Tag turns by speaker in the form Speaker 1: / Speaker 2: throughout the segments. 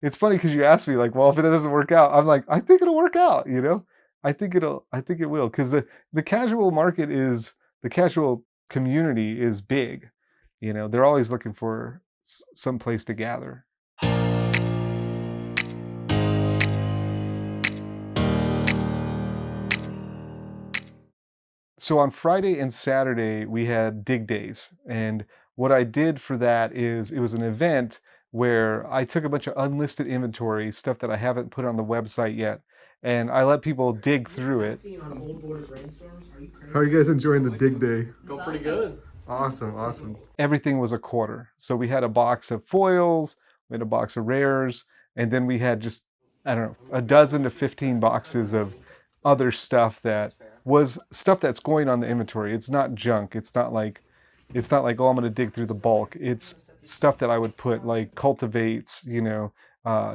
Speaker 1: It's funny because you asked me like, well, if it doesn't work out, I'm like, I think it'll work out, you know? I think it will. Because the casual market the casual community is big. You know, they're always looking for some place to gather. So on Friday and Saturday, we had dig days. And what I did for that is it was an event where I took a bunch of unlisted inventory, stuff that I haven't put on the website yet, and I let people dig through it. How are you guys enjoying the dig day?
Speaker 2: Go pretty good.
Speaker 1: Awesome, awesome. Everything was a quarter. So we had a box of foils, we had a box of rares, and then we had just, I don't know, a dozen to 15 boxes of other stuff that was stuff that's going on the inventory. It's not junk. It's not like, oh, I'm going to dig through the bulk. It's stuff that I would put like cultivates, you know,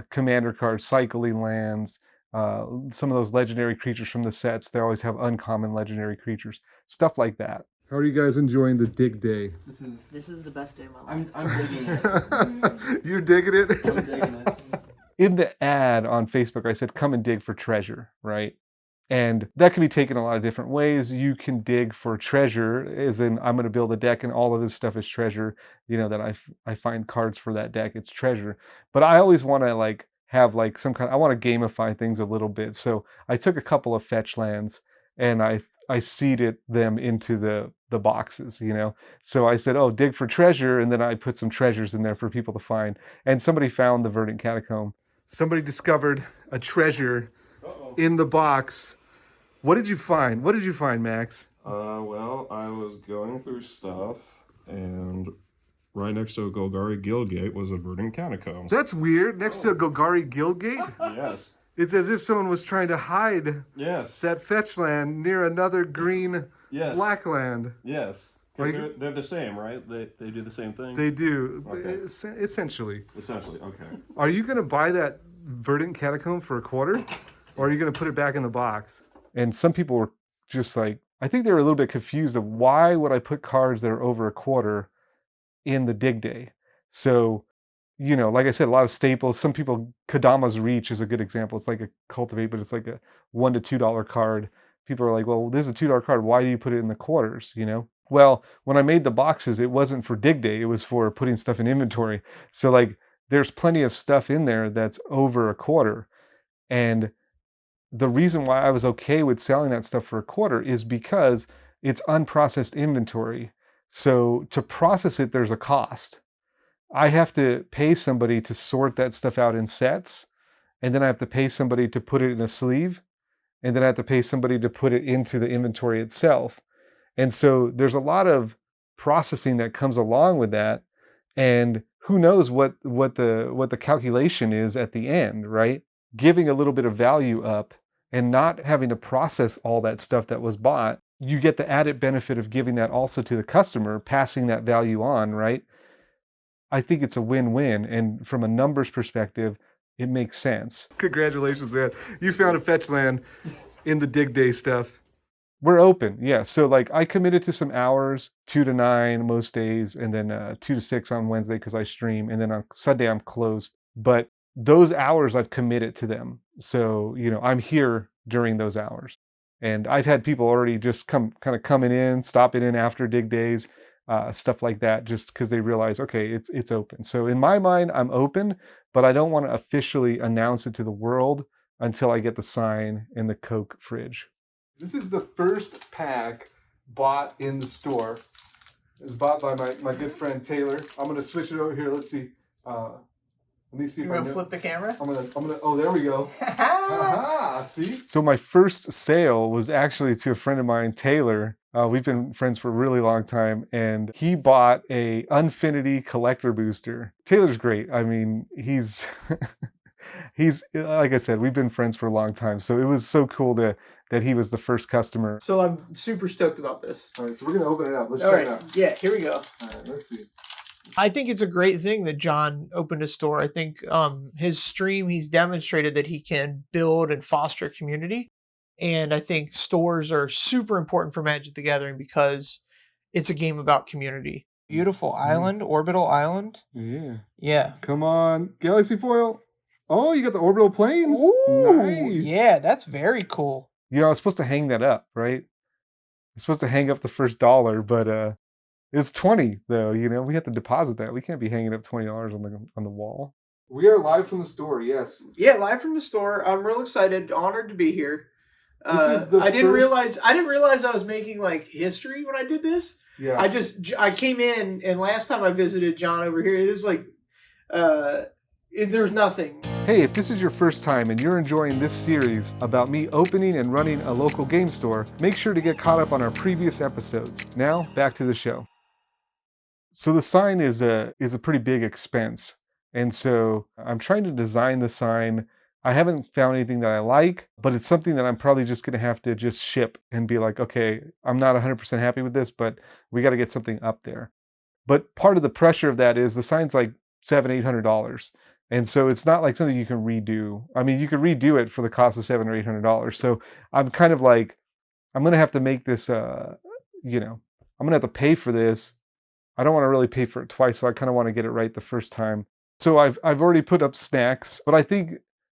Speaker 1: commander cards, cycling lands, some of those legendary creatures from the sets. They always have uncommon legendary creatures, stuff like that. How are you guys enjoying the dig day?
Speaker 3: This is the best day of my life.
Speaker 2: I'm digging it.
Speaker 1: You're digging it?
Speaker 2: I'm digging it.
Speaker 1: In the ad on Facebook, I said, come and dig for treasure, right? And that can be taken a lot of different ways. You can dig for treasure, as in I'm going to build a deck and all of this stuff is treasure. You know, that I find cards for that deck, it's treasure. But I always want to like have like some kind, I want to gamify things a little bit. So I took a couple of fetch lands and I seeded them into the boxes, you know. So I said, oh, dig for treasure, and then I put some treasures in there for people to find. And somebody found the Verdant Catacomb. Somebody discovered a treasure in the box. What did you find? What did you find, Max?
Speaker 4: Well, I was going through stuff, and right next to a Golgari Guildgate was a Verdant Catacomb.
Speaker 1: That's weird. Next to a Golgari Guildgate?
Speaker 4: Yes.
Speaker 1: It's as if someone was trying to hide
Speaker 4: Yes.
Speaker 1: that fetch land near another green black land.
Speaker 4: Yes. They're the same, right? They do the same thing?
Speaker 1: They do.
Speaker 4: Okay.
Speaker 1: Essentially.
Speaker 4: Essentially, okay.
Speaker 1: Are you going to buy that Verdant Catacomb for a quarter? Or are you going to put it back in the box? And some people were just like, I think they were a little bit confused of why would I put cards that are over a quarter in the dig day? So, you know, like I said, a lot of staples. Some people, Kadama's Reach is a good example. It's like a cultivate, but it's like a $1 to $2 card. People are like, well, this is a $2 card. Why do you put it in the quarters, you know? Well, when I made the boxes, it wasn't for dig day. It was for putting stuff in inventory. So like, there's plenty of stuff in there that's over a quarter. And the reason why I was okay with selling that stuff for a quarter is because it's unprocessed inventory. So to process it, there's a cost. I have to pay somebody to sort that stuff out in sets, and then I have to pay somebody to put it in a sleeve, and then I have to pay somebody to put it into the inventory itself. And so there's a lot of processing that comes along with that, and who knows what the calculation is at the end, right? Giving a little bit of value up and not having to process all that stuff that was bought, you get the added benefit of giving that also to the customer, passing that value on, right? I think it's a win-win. And from a numbers perspective, it makes sense. Congratulations, man. You found a fetch land in the dig day stuff. We're open, yeah. So like I committed to some hours, 2 to 9 most days, and then 2 to 6 on Wednesday because I stream. And then on Sunday, I'm closed. But those hours I've committed to them. So, you know, I'm here during those hours. And I've had people already just coming in, stopping in after dig days, stuff like that, just because they realize, okay, it's open. So in my mind, I'm open, but I don't want to officially announce it to the world until I get the sign in the Coke fridge. This is the first pack bought in the store. It was bought by my good friend Taylor. I'm going to switch it over here. Let's see. Let me see if
Speaker 3: You're gonna flip the camera?
Speaker 1: I'm gonna, oh, there we go. Aha, see? So my first sale was actually to a friend of mine, Taylor. We've been friends for a really long time, and he bought a Unfinity collector booster. Taylor's great. I mean, he's, like I said, we've been friends for a long time. So it was so cool that he was the first customer.
Speaker 3: So I'm super stoked about this.
Speaker 1: All right, so we're gonna open it up. Let's
Speaker 3: All
Speaker 1: check
Speaker 3: right,
Speaker 1: it out.
Speaker 3: yeah, here we go.
Speaker 1: All right, let's see.
Speaker 5: I think it's a great thing that John opened a store. I think his stream, he's demonstrated that he can build and foster community. And I think stores are super important for Magic the Gathering because it's a game about community. Beautiful island, orbital island.
Speaker 1: Yeah.
Speaker 5: Yeah.
Speaker 1: Come on, Galaxy Foil. Oh, you got the orbital planes?
Speaker 5: Ooh,
Speaker 1: Nice.
Speaker 5: yeah, that's very cool.
Speaker 1: You know, I was supposed to hang that up, right? I'm supposed to hang up the first dollar, but it's 20 though, you know. We have to deposit that. We can't be hanging up $20 on the wall. We are live from the store, yes.
Speaker 3: Yeah, live from the store. I'm real excited, honored to be here.
Speaker 1: This is the
Speaker 3: I didn't
Speaker 1: first-
Speaker 3: realize I was making like history when I did this.
Speaker 1: Yeah.
Speaker 3: I came in, and last time I visited John over here, it was like there's nothing.
Speaker 1: Hey, if this is your first time and you're enjoying this series about me opening and running a local game store, make sure to get caught up on our previous episodes. Now, back to the show. So the sign is a pretty big expense. And so I'm trying to design the sign. I haven't found anything that I like, but it's something that I'm probably just going to have to just ship and be like, okay, I'm not 100% happy with this, but we got to get something up there. But part of the pressure of that is the sign's like $700-800. And so it's not like something you can redo. I mean, you could redo it for the cost of $700 or $800. So I'm kind of like, I'm going to have to make this, I'm going to have to pay for this. I don't want to really pay for it twice. So I kind of want to get it right the first time. So I've already put up snacks, but I think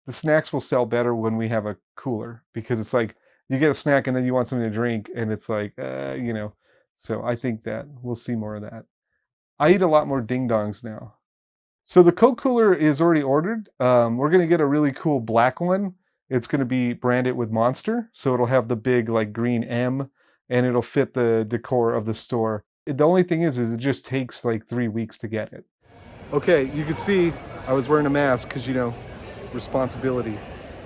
Speaker 1: the snacks will sell better when we have a cooler, because it's like you get a snack and then you want something to drink and it's like, so I think that we'll see more of that. I eat a lot more ding dongs now. So the Coke cooler is already ordered. We're going to get a really cool black one. It's going to be branded with Monster. So it'll have the big like green M and it'll fit the decor of the store. The only thing is it just takes like 3 weeks to get it. Okay, you can see I was wearing a mask because, responsibility.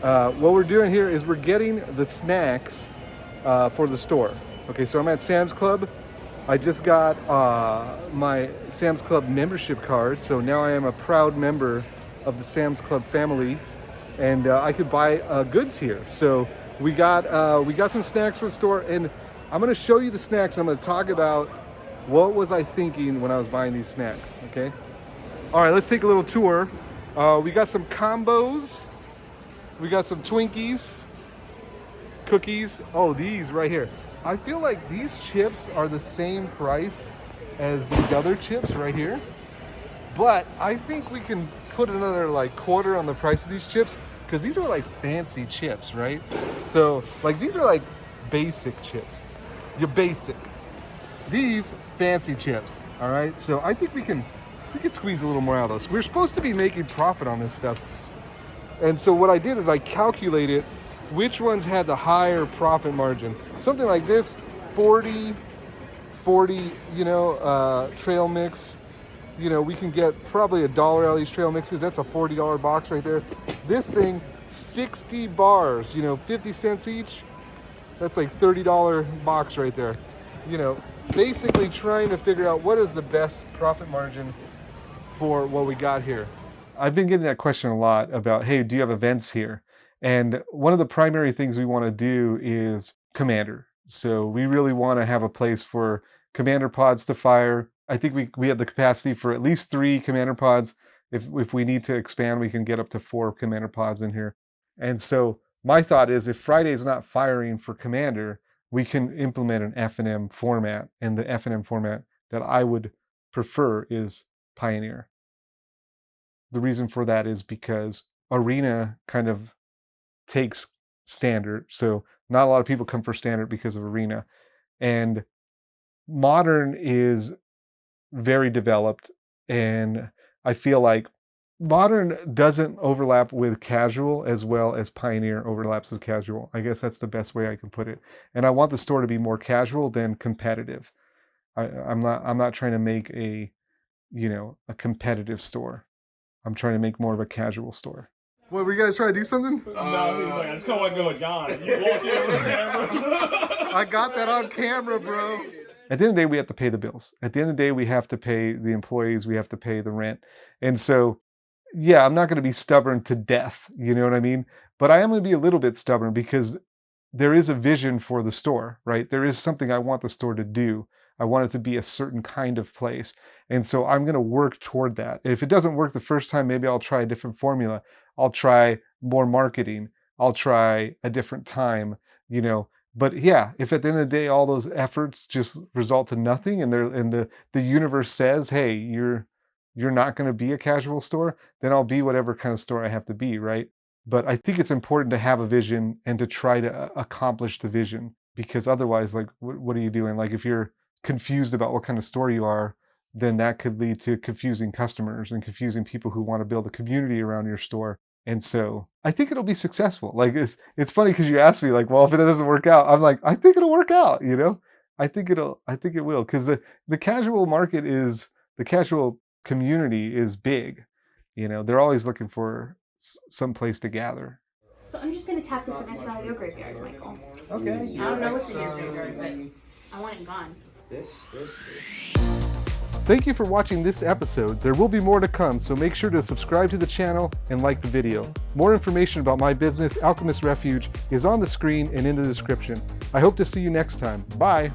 Speaker 1: What we're doing here is we're getting the snacks for the store. Okay, so I'm at Sam's Club. I just got my Sam's Club membership card, so now I am a proud member of the Sam's Club family, and I could buy goods here. So we got some snacks for the store, and I'm going to show you the snacks. I'm going to talk about what was I thinking when I was buying these snacks. Okay. All right, let's take a little tour. We got some combos. We got some Twinkies, cookies. Oh, these right here. I feel like these chips are the same price as these other chips right here. But I think we can put another like quarter on the price of these chips, because these are like fancy chips, right? So like these are like basic chips. Your basic. These fancy chips, all right? So I think we can squeeze a little more out of those. We're supposed to be making profit on this stuff. And so what I did is I calculated which ones had the higher profit margin. Something like this, 40, trail mix. We can get probably $1 out of these trail mixes. That's a $40 box right there. This thing, 60 bars, 50 cents each. That's like $30 box right there. Basically trying to figure out what is the best profit margin for what we got here. I've been getting that question a lot about, hey, do you have events here? And one of the primary things we want to do is Commander. So we really want to have a place for Commander pods to fire. I think we have the capacity for at least 3 Commander pods. If we need to expand, we can get up to 4 Commander pods in here. And so my thought is, if Friday's not firing for Commander, we can implement an F&M format. And the F&M format that I would prefer is Pioneer. The reason for that is because Arena kind of takes Standard. So not a lot of people come for Standard because of Arena. And Modern is very developed. And I feel like Modern doesn't overlap with Casual as well as Pioneer overlaps with Casual. I guess that's the best way I can put it. And I want the store to be more casual than competitive. I'm not trying to make a competitive store. I'm trying to make more of a casual store. What, were you guys trying to do something?
Speaker 2: No, he was like, I just don't want to go with John. You walk in with the camera.
Speaker 1: I got that on camera, bro. At the end of the day, we have to pay the bills. At the end of the day, we have to pay the employees. We have to pay the rent. And so, yeah, I'm not going to be stubborn to death. You know what I mean? But I am going to be a little bit stubborn because there is a vision for the store, right? There is something I want the store to do. I want it to be a certain kind of place. And so I'm going to work toward that. If it doesn't work the first time, maybe I'll try a different formula. I'll try more marketing. I'll try a different time, But yeah, if at the end of the day, all those efforts just result to nothing and the universe says, hey, you're you're not going to be a casual store, then I'll be whatever kind of store I have to be, right? But I think it's important to have a vision and to try to accomplish the vision, because otherwise, like, what are you doing? Like, if you're confused about what kind of store you are, then that could lead to confusing customers and confusing people who want to build a community around your store. And so I think it'll be successful. Like, it's funny because you asked me, like, well, if it doesn't work out, I'm like, I think it'll work out, you know? I think it will, because the casual market the casual community is big. You know, they're always looking for some place to gather.
Speaker 6: So I'm just gonna tap the cement side of your graveyard, Michael.
Speaker 3: Okay.
Speaker 6: I don't know what's in your graveyard, but I want it gone.
Speaker 3: This.
Speaker 1: Thank you for watching this episode. There will be more to come, so make sure to subscribe to the channel and like the video. More information about my business, Alchemist Refuge, is on the screen and in the description. I hope to see you next time. Bye!